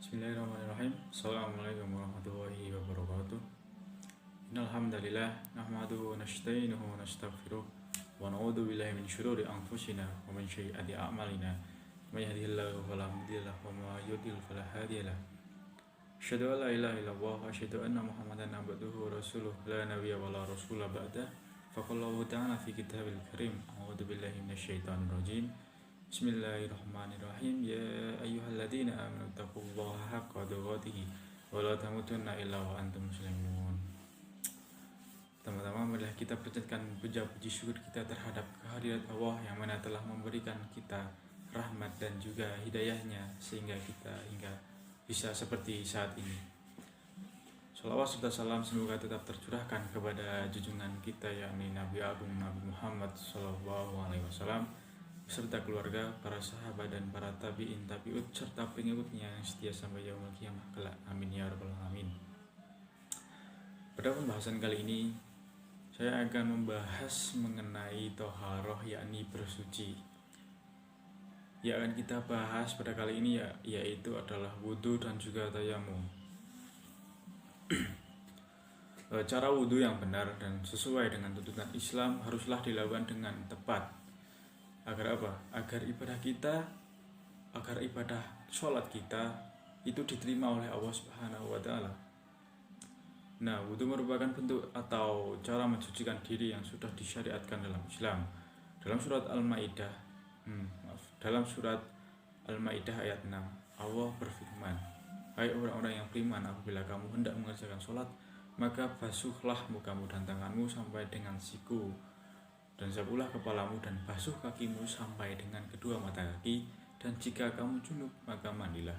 Bismillahirrahmanirrahim. Assalamualaikum warahmatullahi wabarakatuh. Innal hamdalillah nahmaduhu wa nasta'inuhu wa nastaghfiruh wa na'udzu billahi min syururi anfusina wa min sayyiati a'malina. May yahdihillahu fala mudilla lahu wa may yudlil fala hadiya lahu. Asyhadu an la ilaha illallah wa asyhadu anna Muhammadan abduhu wa rasuluh la nabiyya wa la rasula ba'da. Faqallahu ta'ala fi kitabil karim. A'udzu billahi minasyaitonir rajim. Bismillahirrahmanirrahim. Ya ayyuhalladzina amanu taqullaha haqqa tuqatih wa la tamutunna illa wa antum muslimun. Pertama-tama marilah kita panjatkan puja-puji syukur kita terhadap kehadirat Allah yang mana telah memberikan kita rahmat dan juga hidayahnya sehingga kita hingga bisa seperti saat ini. Shalawat serta salam semoga tetap tercurahkan kepada junjungan kita yakni Nabi Agung Nabi Muhammad SAW beserta keluarga, para sahabat dan para tabi'in, tabi'ut serta pengikutnya yang setia sampai yaumul qiyamah kelak. Amin ya rabbal alamin. Pada pembahasan kali ini saya akan membahas mengenai toharoh yakni bersuci. Yang akan kita bahas pada kali ini yaitu adalah wudhu dan juga tayamum. Cara wudhu yang benar dan sesuai dengan tuntunan Islam haruslah dilakukan dengan tepat. Agar apa? Agar ibadah sholat kita itu diterima oleh Allah Subhanahu wa Ta'ala. Nah, wudhu merupakan bentuk atau cara mensucikan diri yang sudah disyariatkan dalam Islam. Dalam surat Al-Maidah ayat 6, Allah berfirman, "Hai orang-orang yang beriman, apabila kamu hendak mengerjakan sholat, maka basuhlah mukamu dan tanganmu sampai dengan siku, dan sapulah kepalamu dan basuh kakimu sampai dengan kedua mata kaki, dan jika kamu junub maka mandilah.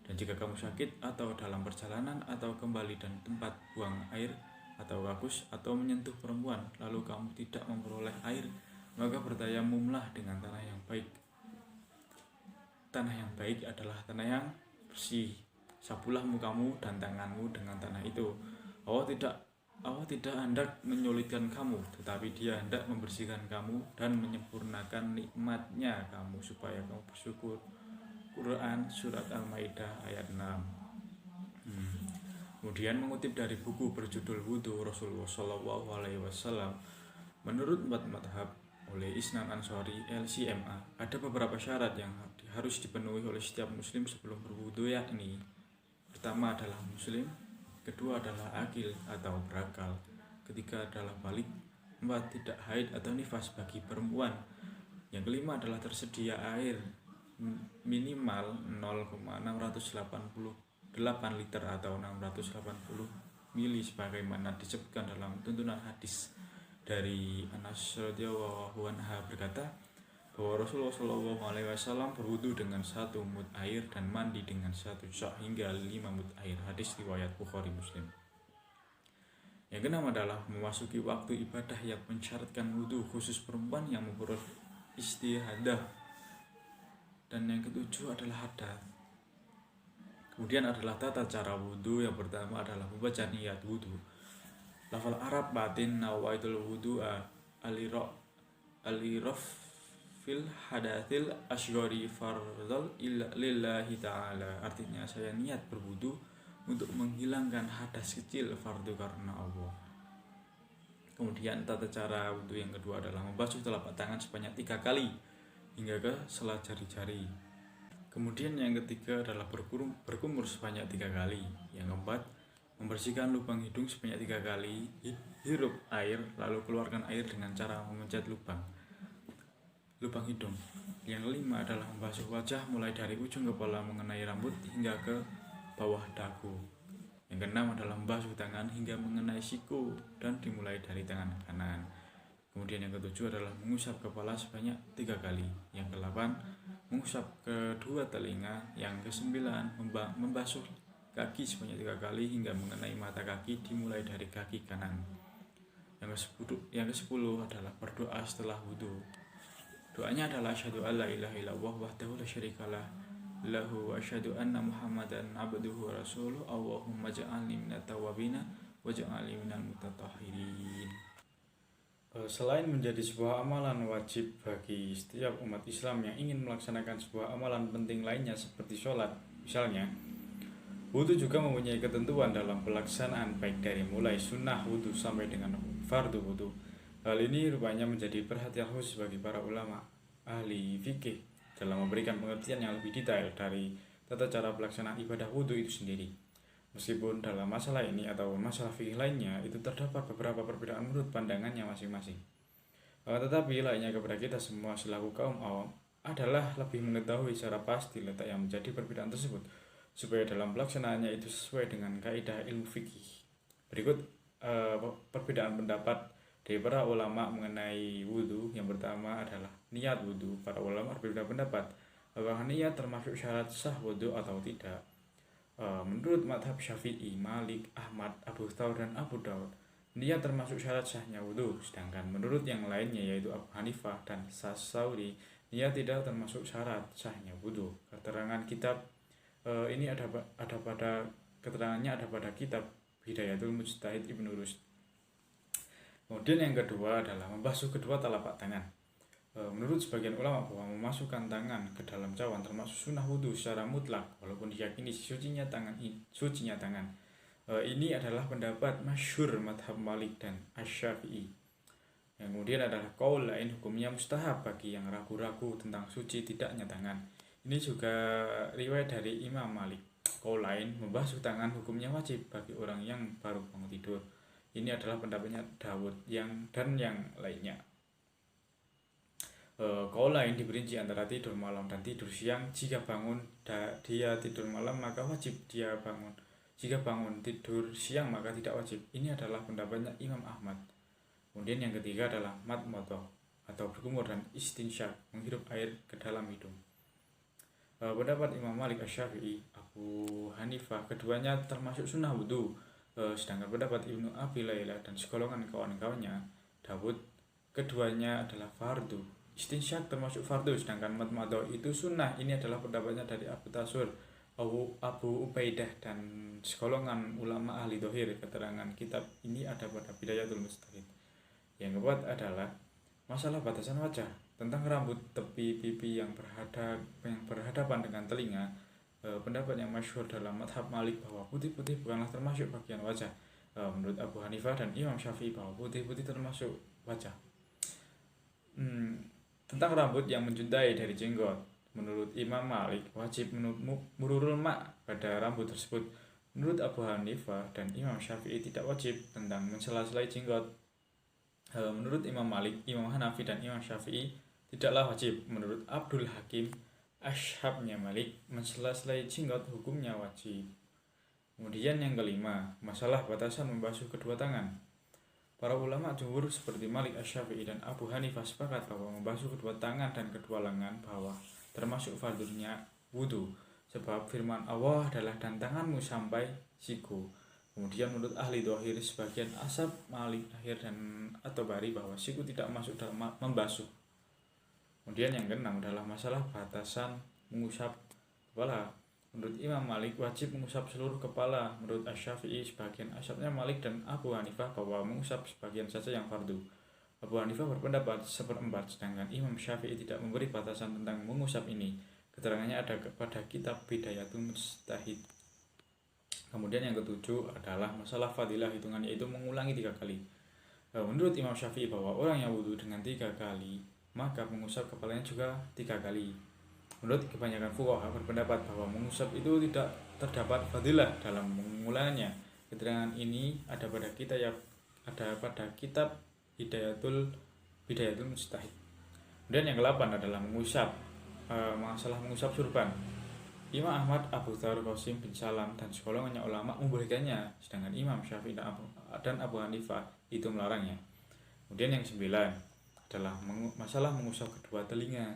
Dan jika kamu sakit atau dalam perjalanan atau kembali dan tempat buang air atau rakus atau menyentuh perempuan lalu kamu tidak memperoleh air, maka bertayamumlah dengan tanah yang baik. Tanah yang baik adalah tanah yang bersih. Sapulah mukamu dan tanganmu dengan tanah itu. Allah tidak hendak menyulitkan kamu, tetapi Dia hendak membersihkan kamu dan menyempurnakan nikmat-Nya kamu supaya kamu bersyukur. Quran Surat Al-Maidah ayat 6. Kemudian mengutip dari buku berjudul Wudhu Rasulullah SAW, menurut empat madhab oleh Isnan Ansori LCMA, ada beberapa syarat yang harus dipenuhi oleh setiap muslim sebelum berwudhu, yakni pertama adalah muslim, kedua adalah akil atau berakal, ketiga adalah balik, empat tidak haid atau nifas bagi perempuan, yang kelima adalah tersedia air minimal 0,688 liter atau 680 mili sebagaimana disebutkan dalam tuntunan hadis dari Anas radhiyallahu anhu berkata bahwa Rasulullah SAW berwudu dengan 1 mud air dan mandi dengan 1 sak hingga 5 mud air. Hadis riwayat Bukhari Muslim. Yang keenam adalah memasuki waktu ibadah yang mensyaratkan wudu khusus perempuan yang memperoleh istihadah. Dan yang ketujuh adalah hadas. Kemudian adalah tata cara wudu. Yang pertama adalah membaca niat wudu. Lafal Arab batin nawaitul wudu'a aliraf fil hadatil asghari fardhal lillahi ta'ala. Artinya saya niat berwudu untuk menghilangkan hadas kecil fardu karena Allah. Kemudian tata cara wudu yang kedua adalah membasuh telapak tangan sebanyak 3 kali hingga ke sela jari-jari. Kemudian yang ketiga adalah berkumur sebanyak 3 kali. Yang keempat, membersihkan lubang hidung sebanyak 3 kali, hirup air lalu keluarkan air dengan cara memencet lubang hidung. Yang kelima adalah membasuh wajah mulai dari ujung kepala mengenai rambut hingga ke bawah dagu. Yang keenam adalah membasuh tangan hingga mengenai siku dan dimulai dari tangan kanan. Kemudian yang ketujuh adalah mengusap kepala sebanyak 3 kali. Yang kedelapan, mengusap kedua telinga. Yang kesembilan, membasuh kaki sebanyak 3 kali hingga mengenai mata kaki dimulai dari kaki kanan. Yang ke-10 adalah berdoa setelah wudu. Doanya adalah asyhadu alla ilaha illallah wahdahu la syarikalah lahu wa asyhadu anna Muhammadan abduhu wa rasuluh. Allahumma ja'alni minat tawwabin wa ja'alni minal mutatahhirin. Selain menjadi sebuah amalan wajib bagi setiap umat Islam yang ingin melaksanakan sebuah amalan penting lainnya seperti sholat, misalnya Wudhu juga mempunyai ketentuan dalam pelaksanaan baik dari mulai sunnah wudhu sampai dengan fardu wudhu. Hal ini rupanya menjadi perhatian khusus bagi para ulama ahli fikih dalam memberikan pengertian yang lebih detail dari tata cara pelaksanaan ibadah wudhu itu sendiri. Meskipun dalam masalah ini atau masalah fikih lainnya itu terdapat beberapa perbedaan menurut pandangannya masing-masing. Tetapi lainnya kepada kita semua selaku kaum awam adalah lebih mengetahui secara pasti letak yang menjadi perbedaan tersebut, supaya dalam pelaksanaannya itu sesuai dengan kaidah ilmu fikih. Berikut perbedaan pendapat dari para ulama mengenai wudhu. Yang pertama adalah niat wudhu. Para ulama berbeda pendapat apakah niat termasuk syarat sah wudhu atau tidak. Menurut mazhab Syafi'i, Malik, Ahmad, Abu Thawr dan Abu Daud, niat termasuk syarat sahnya wudhu. Sedangkan menurut yang lainnya yaitu Abu Hanifah dan Syafi'i, niat tidak termasuk syarat sahnya wudhu. Keterangan kitab ini ada pada keterangannya ada pada kitab Hidayatul Mujtahid Ibnu Rushd. Kemudian yang kedua adalah membasuh kedua telapak tangan. Menurut sebagian ulama bahwa memasukkan tangan ke dalam cawan termasuk sunnah wudhu secara mutlak walaupun diyakini sucinya tangan. Ini adalah pendapat masyhur madhab Malik dan Asy-Syafi'i. Yang kemudian adalah qaul lain hukumnya mustahab bagi yang ragu-ragu tentang suci tidaknya tangan. Ini juga riwayat dari Imam Malik. Qaul lain membasuh tangan hukumnya wajib bagi orang yang baru bangun tidur. Ini adalah pendapatnya Dawud dan yang lainnya. Qaul lain diperinci antara tidur malam dan tidur siang. Jika bangun dia tidur malam maka wajib dia bangun. Jika bangun tidur siang maka tidak wajib. Ini adalah pendapatnya Imam Ahmad. Kemudian yang ketiga adalah madmadah atau berkumur dan istinsyak, menghirup air ke dalam hidung. Pendapat Imam Malik, Asy-Syafi'i, Abu Hanifah, keduanya termasuk sunnah wudhu. Sedangkan pendapat Ibnu Abi Laila dan segolongan kawan-kawannya, Dawud, keduanya adalah fardu. Istinsyak termasuk fardu, sedangkan madmadah itu sunnah. Ini adalah pendapatnya dari Abu Tasur, Abu Ubaidah dan segolongan ulama ahli dohir. Keterangan kitab ini ada pada Bidayatul Mujtahid. Yang keempat adalah masalah batasan wajah. Tentang rambut tepi pipi yang berhadapan dengan telinga, pendapat yang masyhur dalam madhab Malik bahwa putih-putih bukanlah termasuk bagian wajah. Menurut Abu Hanifah dan Imam Syafi'i bahwa putih-putih termasuk wajah. Tentang rambut yang menjuntai dari jenggot, menurut Imam Malik wajib mururul ma' pada rambut tersebut. Menurut Abu Hanifah dan Imam Syafi'i tidak wajib tentang mensela-selai jenggot. Menurut Imam Malik, Imam Hanafi dan Imam Syafi'i tidaklah wajib. Menurut Abdul Hakim, Ashabnya Malik, mensela-selai jenggot hukumnya wajib. Kemudian yang kelima, masalah batasan membasuh kedua tangan. Para ulama jumhur seperti Malik, Asy-Syafi'i dan Abu Hanifah sepakat bahwa membasuh kedua tangan dan kedua lengan bahwa termasuk fardhunya wudu, sebab firman Allah adalah dan tanganmu sampai siku. Kemudian menurut ahli dohir sebagian ashab Malik Akhir dan At-Tabari bahwa siku tidak masuk dalam membasuh. Kemudian yang keenam adalah masalah batasan mengusap kepala. Menurut Imam Malik wajib mengusap seluruh kepala. Menurut Asy-Syafi'i sebagian ashabnya Malik dan Abu Hanifah bahwa mengusap sebagian saja yang fardu. Abu Hanifah berpendapat seperempat, sedangkan Imam Syafi'i tidak memberi batasan tentang mengusap ini. Keterangannya ada pada kitab Bidayatul Mujtahid. Kemudian yang ketujuh adalah masalah fadilah hitungan, yaitu mengulangi 3 kali. Menurut Imam Syafi'i bahwa orang yang wudhu dengan 3 kali maka mengusap kepalanya juga 3 kali. Menurut kebanyakan fuqaha berpendapat bahwa mengusap itu tidak terdapat fadilah dalam mengulangannya. Keterangan ini ada pada kitab Hidayatul Mujtahid. Kemudian yang ke-8 adalah masalah mengusap surban. Imam Ahmad, Abu Thawr, Qasim bin Salam dan segolongannya ulama membolehkannya, sedangkan Imam Syafi'i dan Abu Hanifah itu melarangnya. Kemudian yang 9 adalah masalah mengusap kedua telinga.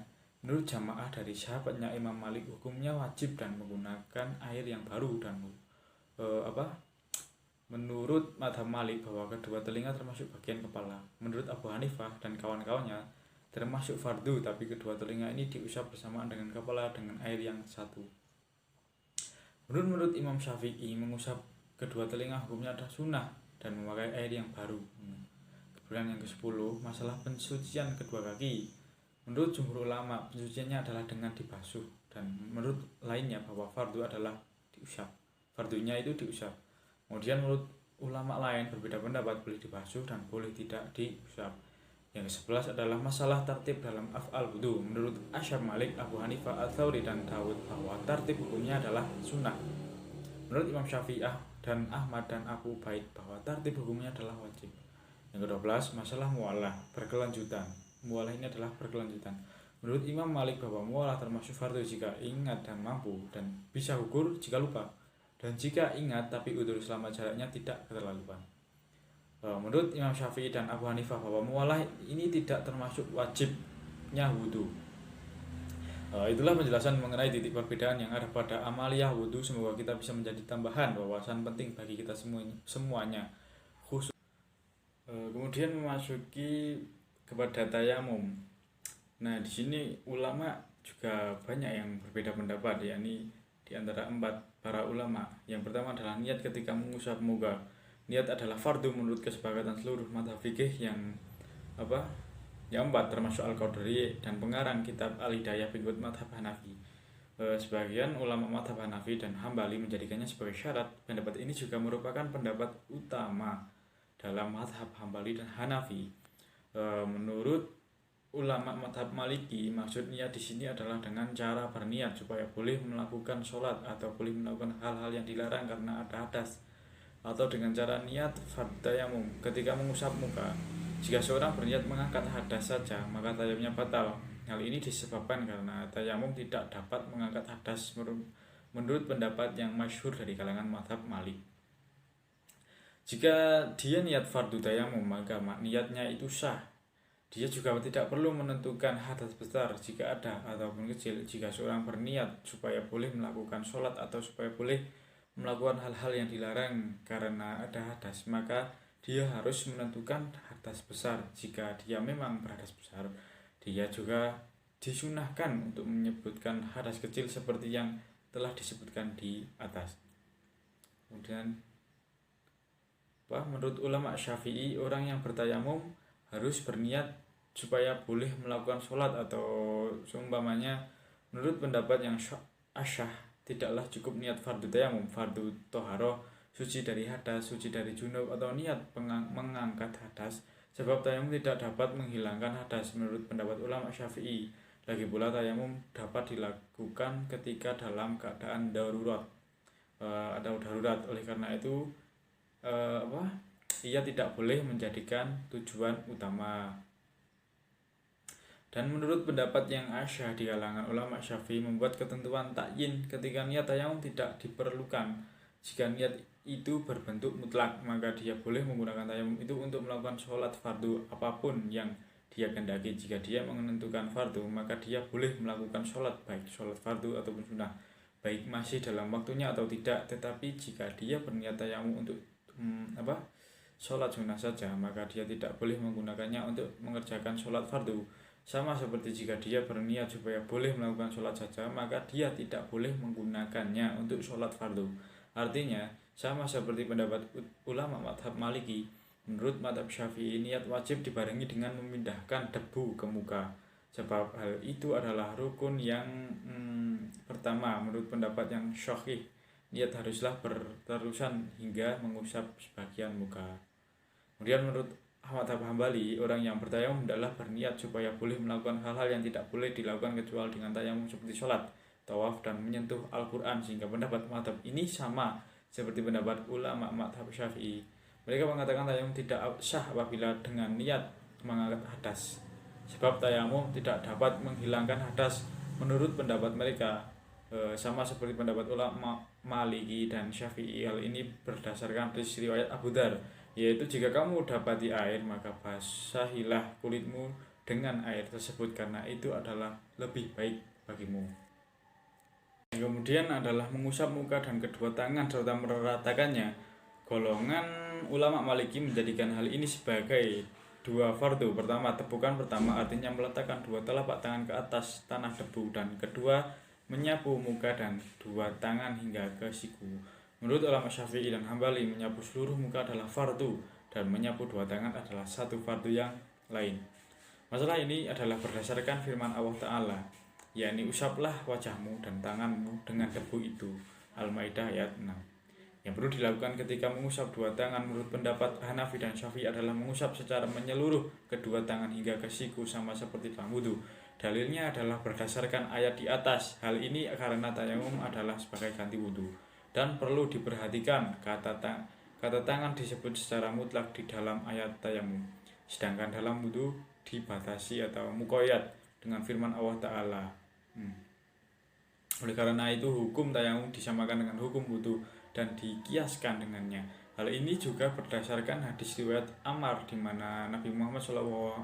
Menurut jamaah dari sahabatnya Imam Malik hukumnya wajib dan menggunakan air yang baru dan menurut madhab Malik bahwa kedua telinga termasuk bagian kepala. Menurut Abu Hanifah dan kawan-kawannya termasuk fardu, tapi kedua telinga ini diusap bersamaan dengan kepala dengan air yang satu. Menurut Imam Syafi'i mengusap kedua telinga hukumnya adalah sunnah dan memakai air yang baru. Kemudian yang ke-10 masalah pensucian kedua kaki. Menurut jumhur ulama pensuciannya adalah dengan dibasuh, dan menurut lainnya bahwa fardu adalah diusap. fardunya itu diusap. Kemudian menurut ulama lain berbeda pendapat, boleh dibasuh dan boleh tidak diusap. Yang ke-11 adalah masalah tertib dalam af'al wudu. Menurut Asy'ab, Malik, Abu Hanifah, Ats-Tsauri dan Daud bahwa tertib hukumnya adalah sunnah. Menurut Imam Syafi'ah dan Ahmad dan Abu Ubaid bahwa tertib hukumnya adalah wajib. Yang ke-12 masalah mualah berkelanjutan. Mualah ini adalah berkelanjutan. Menurut Imam Malik bahwa mualah termasuk fardu jika ingat dan mampu, dan bisa gugur jika lupa, dan jika ingat tapi udzur selama jaraknya tidak keterlaluan. Menurut Imam Syafi'i dan Abu Hanifah bahwa mualah ini tidak termasuk wajibnya wudu. Itulah penjelasan mengenai titik perbedaan yang ada pada amaliyah wudu. Semoga kita bisa menjadi tambahan wawasan penting bagi kita semuanya. Khusus kemudian memasuki kepada tayamum. Nah, di sini ulama juga banyak yang berbeda pendapat, yakni di antara 4 para ulama. Yang pertama adalah niat ketika mengusap muka. Niat adalah fardu menurut kesepakatan seluruh mazhab fikih yang 4 termasuk Al-Qadari dan pengarang kitab Al-Hidayah pengikut mazhab Hanafi. Sebagian ulama mazhab Hanafi dan Hambali menjadikannya sebagai syarat. Pendapat ini juga merupakan pendapat utama dalam mazhab Hambali dan Hanafi. Menurut ulama mazhab Maliki, maksud niat di sini adalah dengan cara berniat supaya boleh melakukan sholat atau boleh melakukan hal-hal yang dilarang karena ada hadas, atau dengan cara niat fardhu tayamum ketika mengusap muka. Jika seorang berniat mengangkat hadas saja, maka tayamumnya batal. Hal ini disebabkan karena tayamum tidak dapat mengangkat hadas menurut pendapat yang masyhur dari kalangan mazhab Malik. Jika dia niat fardhu tayamum, maka niatnya itu sah. Dia juga tidak perlu menentukan hadas besar jika ada ataupun kecil. Jika seorang berniat supaya boleh melakukan sholat atau supaya boleh melakukan hal-hal yang dilarang karena ada hadas, maka dia harus menentukan hadas besar. Jika dia memang berhadas besar, dia juga disunahkan untuk menyebutkan hadas kecil seperti yang telah disebutkan di atas. Kemudian menurut ulama Syafi'i, orang yang bertayamum harus berniat supaya boleh melakukan sholat atau seumpamanya. Menurut pendapat yang asyah, tidaklah cukup niat fardu tayamum, fardu toharoh, suci dari hadas, suci dari junub, atau niat mengangkat hadas, sebab tayamum tidak dapat menghilangkan hadas menurut pendapat ulama Syafi'i. Lagi pula tayamum dapat dilakukan ketika dalam keadaan darurat atau darurat. Oleh karena itu ia tidak boleh menjadikan tujuan utama. Dan menurut pendapat yang asyah di kalangan ulama Syafi'i, membuat ketentuan takyin ketika niat tayamum tidak diperlukan. Jika niat itu berbentuk mutlak, maka dia boleh menggunakan tayamum itu untuk melakukan sholat fardu apapun yang dia kehendaki. Jika dia menentukan fardu, maka dia boleh melakukan sholat, baik sholat fardu ataupun sunnah, baik masih dalam waktunya atau tidak. Tetapi jika dia berniat tayamum untuk sholat sunnah saja, maka dia tidak boleh menggunakannya untuk mengerjakan sholat fardu. Sama seperti jika dia berniat supaya boleh melakukan sholat saja, maka dia tidak boleh menggunakannya untuk sholat fardu. Artinya, sama seperti pendapat ulama mazhab Maliki, menurut mazhab Syafi'i, niat wajib dibarengi dengan memindahkan debu ke muka. Sebab hal itu adalah rukun yang pertama. Menurut pendapat yang syahih, niat haruslah berterusan hingga mengusap sebagian muka. Kemudian menurut mazhab Hambali, orang yang bertayamum adalah berniat supaya boleh melakukan hal-hal yang tidak boleh dilakukan kecuali dengan tayamum, seperti sholat, tawaf, dan menyentuh Al-Quran. Sehingga pendapat mazhab ini sama seperti pendapat ulama mazhab Syafi'i. Mereka mengatakan tayamum tidak sah apabila dengan niat mengangkat hadas, sebab tayamum tidak dapat menghilangkan hadas menurut pendapat mereka. Sama seperti pendapat ulama Maliki dan Syafi'i. Hal ini berdasarkan riwayat Abu Dzar, yaitu jika kamu dapati air, maka basahilah kulitmu dengan air tersebut karena itu adalah lebih baik bagimu. Kemudian adalah mengusap muka dan kedua tangan serta meratakannya. Golongan ulama Maliki menjadikan hal ini sebagai 2 fardu. Pertama, tepukan pertama artinya meletakkan 2 telapak tangan ke atas tanah debu, dan kedua, menyapu muka dan 2 tangan hingga ke siku. Menurut ulama Syafi'i dan Hambali, menyapu seluruh muka adalah fardu, dan menyapu 2 tangan adalah satu fardu yang lain. Masalah ini adalah berdasarkan firman Allah Ta'ala, yakni usaplah wajahmu dan tanganmu dengan debu itu. Al-Maidah ayat 6. Yang perlu dilakukan ketika mengusap dua tangan menurut pendapat Hanafi dan Syafi'i adalah mengusap secara menyeluruh kedua tangan hingga ke siku sama seperti dalam wudhu. Dalilnya adalah berdasarkan ayat di atas. Hal ini karena tayamum adalah sebagai ganti wudhu. Dan perlu diperhatikan kata tangan disebut secara mutlak di dalam ayat tayamum. Sedangkan dalam wudhu dibatasi atau muqayyad dengan firman Allah Ta'ala. Oleh karena itu hukum tayamum disamakan dengan hukum wudhu dan dikiaskan dengannya. Hal ini juga berdasarkan hadis riwayat Ammar di mana Nabi Muhammad SAW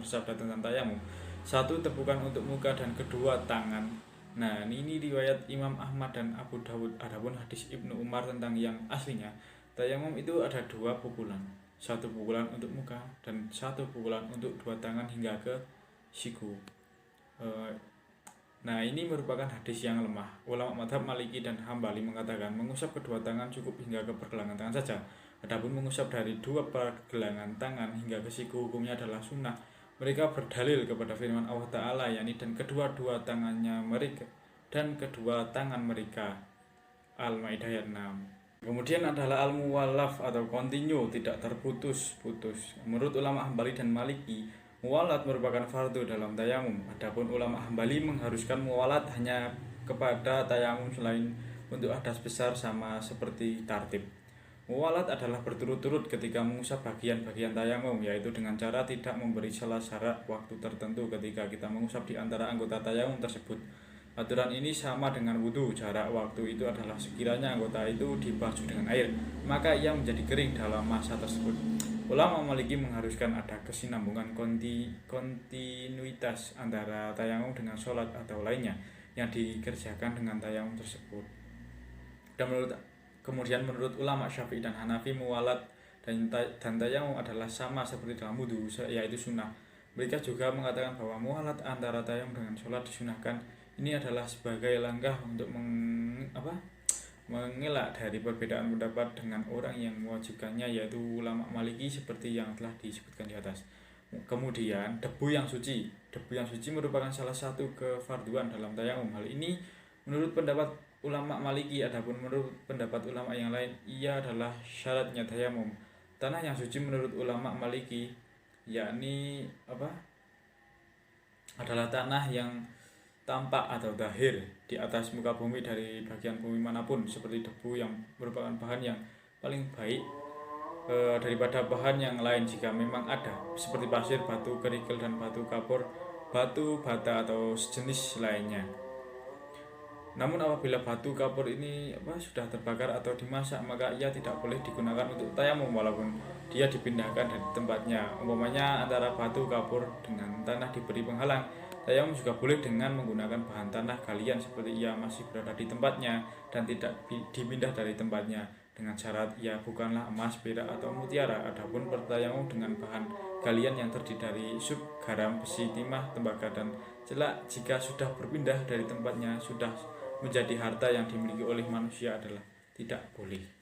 bersabda tentang tayamum. 1. Tepukan untuk muka dan kedua tangan. Nah, ini riwayat Imam Ahmad dan Abu Dawud. Adapun hadis Ibnu Umar tentang yang aslinya, tayamum itu ada 2 pukulan. 1 pukulan untuk muka dan 1 pukulan untuk dua tangan hingga ke siku. Nah, ini merupakan hadis yang lemah. Ulama mazhab Maliki dan Hambali mengatakan mengusap kedua tangan cukup hingga ke pergelangan tangan saja. Adapun mengusap dari 2 pergelangan tangan hingga ke siku hukumnya adalah sunnah. Mereka berdalil kepada firman Allah Ta'ala yakni dan kedua tangan mereka. Al-Maidah ayat 6. Kemudian adalah al-muwallaf atau continue, tidak terputus-putus. Menurut ulama Hambali dan Maliki, muwalat merupakan fardu dalam tayamum. Adapun ulama Hambali mengharuskan muwalat hanya kepada tayamum selain untuk hadas besar sama seperti tartib. Muwalat adalah berturut-turut ketika mengusap bagian-bagian tayamum, yaitu dengan cara tidak memberi salah syarat waktu tertentu ketika kita mengusap di antara anggota tayamum tersebut. Aturan ini sama dengan wudhu. Jarak waktu itu adalah sekiranya anggota itu dibasuh dengan air, maka ia menjadi kering dalam masa tersebut. Ulama Maliki mengharuskan ada kesinambungan kontinuitas antara tayamum dengan sholat atau lainnya yang dikerjakan dengan tayamum tersebut. Kemudian menurut ulama Syafi'i dan Hanafi, muwalat dan tayamum adalah sama seperti dalam wudhu, yaitu sunnah. Mereka juga mengatakan bahwa muwalat antara tayamum dengan sholat disunahkan. Ini adalah sebagai langkah untuk mengelak dari perbedaan pendapat dengan orang yang mewajibkannya, yaitu ulama Maliki seperti yang telah disebutkan di atas. Kemudian debu yang suci merupakan salah satu kefarduan dalam tayamum. Hal ini menurut pendapat ulama Maliki. Adapun menurut pendapat ulama yang lain, ia adalah syaratnya tayamum. Tanah yang suci menurut ulama Maliki yakni adalah tanah yang tampak atau dahir di atas muka bumi dari bagian bumi manapun, seperti debu yang merupakan bahan yang paling baik daripada bahan yang lain jika memang ada, seperti pasir, batu kerikil, dan batu kapur, batu bata atau sejenis lainnya. Namun apabila batu kapur ini sudah terbakar atau dimasak, maka ia tidak boleh digunakan untuk tayamum walaupun dia dipindahkan dari tempatnya. Umpamanya antara batu kapur dengan tanah diberi penghalang, tayamum juga boleh dengan menggunakan bahan tanah galian seperti ia masih berada di tempatnya dan tidak dipindah dari tempatnya, dengan syarat ia bukanlah emas, perak atau mutiara. Adapun bertayamum dengan bahan galian yang terdiri dari sub, garam, besi, timah, tembaga, dan celak jika sudah berpindah dari tempatnya sudah menjadi harta yang dimiliki oleh manusia adalah tidak boleh.